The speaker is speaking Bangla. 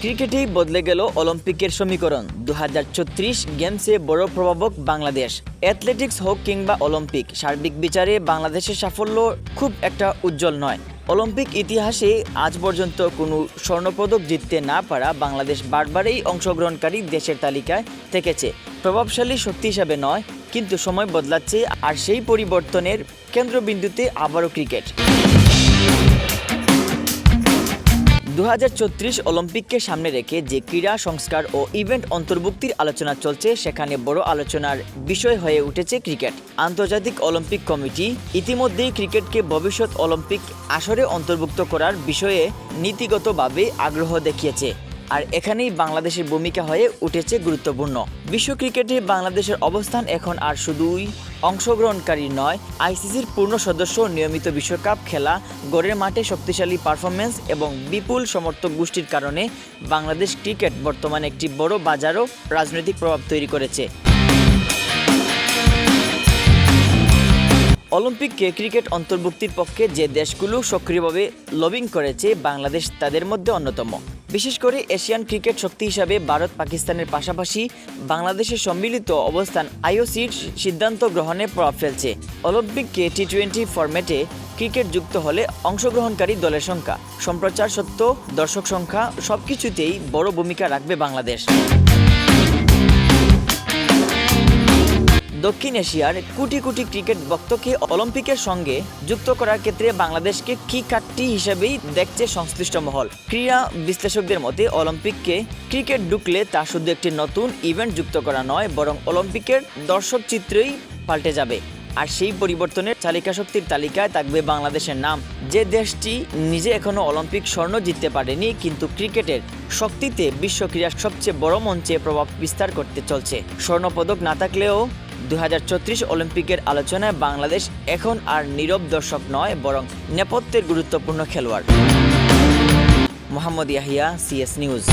ক্রিকেটেই বদলে গেল অলিম্পিকের সমীকরণ। 2036 গেমসে বড় প্রভাবক বাংলাদেশ। অ্যাথলেটিক্স হোক কিংবা অলিম্পিক, সার্বিক বিচারে বাংলাদেশের সাফল্য খুব একটা উজ্জ্বল নয়। অলিম্পিক ইতিহাসে আজ পর্যন্ত কোনো স্বর্ণপদক জিততে না পারা বাংলাদেশ বারবারই অংশগ্রহণকারী দেশের তালিকায় থেকেছে। প্রভাবশালী শক্তি হিসাবে নয়, কিন্তু সময় বদলাচ্ছে, আর সেই পরিবর্তনের কেন্দ্রবিন্দুতে আবারও ক্রিকেট। 2036 অলিম্পিককে সামনে রেখে যে ক্রীড়া সংস্কার ও ইভেন্ট অন্তর্ভুক্তির আলোচনা চলছে, সেখানে বড় আলোচনার বিষয় হয়ে উঠেছে ক্রিকেট। আন্তর্জাতিক অলিম্পিক কমিটি ইতিমধ্যেই ক্রিকেটকে ভবিষ্যৎ অলিম্পিক আসরে অন্তর্ভুক্ত করার বিষয়ে নীতিগতভাবে আগ্রহ দেখিয়েছে। আর এখানেই বাংলাদেশের ভূমিকা হয়ে উঠেছে গুরুত্বপূর্ণ। বিশ্ব ক্রিকেটে বাংলাদেশের অবস্থান এখন আর শুধুই অংশগ্রহণকারী নয়, আইসিসির পূর্ণ সদস্য, নিয়মিত বিশ্বকাপ খেলা, গড়ের মাঠে শক্তিশালী পারফরমেন্স এবং বিপুল সমর্থক গোষ্ঠীর কারণে বাংলাদেশ ক্রিকেট বর্তমানে একটি বড় বাজার ও রাজনৈতিক প্রভাব তৈরি করেছে। অলিম্পিককে ক্রিকেট অন্তর্ভুক্তির পক্ষে যে দেশগুলো সক্রিয়ভাবে লবিং করেছে, বাংলাদেশ তাদের মধ্যে অন্যতম। বিশেষ করে এশিয়ান ক্রিকেট শক্তি হিসাবে ভারত, পাকিস্তানের পাশাপাশি বাংলাদেশের সম্মিলিত অবস্থান আইওসির সিদ্ধান্ত গ্রহণে প্রভাব ফেলছে। অলিম্পিককে টি20 ফরম্যাটে ক্রিকেট যুক্ত হলে অংশগ্রহণকারী দলের সংখ্যা, সম্প্রচার সত্ত্ব, দর্শক সংখ্যা সবকিছুতেই বড় ভূমিকা রাখবে বাংলাদেশ। দক্ষিণ এশিয়ার কোটি কোটি ক্রিকেট ভক্তকে অলিম্পিকের সঙ্গে যুক্ত করার ক্ষেত্রে বাংলাদেশকে কি কাট্টি হিসেবেই দেখছে সংশ্লিষ্ট মহল। ক্রীড়া বিশ্লেষকদের মতে অলিম্পিককে ক্রিকেট ঢুকলে তা শুধু একটি নতুন ইভেন্ট যুক্ত করা নয়, বরং অলিম্পিকের দর্শক চিত্রই পাল্টে যাবে। আর সেই পরিবর্তনের চালিকা শক্তির তালিকায় থাকবে বাংলাদেশের নাম। যে দেশটি নিজে এখনো অলিম্পিক স্বর্ণ জিততে পারেনি, কিন্তু ক্রিকেটের শক্তিতে বিশ্ব ক্রীড়ার সবচেয়ে বড় মঞ্চে প্রভাব বিস্তার করতে চলছে। স্বর্ণপদক না থাকলেও 2036 অলিম্পিকের আলোচনায় বাংলাদেশ এখন আর নীরব দর্শক নয়, বরং নেপথ্যের গুরুত্বপূর্ণ খেলোয়াড়। Mohammad Yahya, CS news.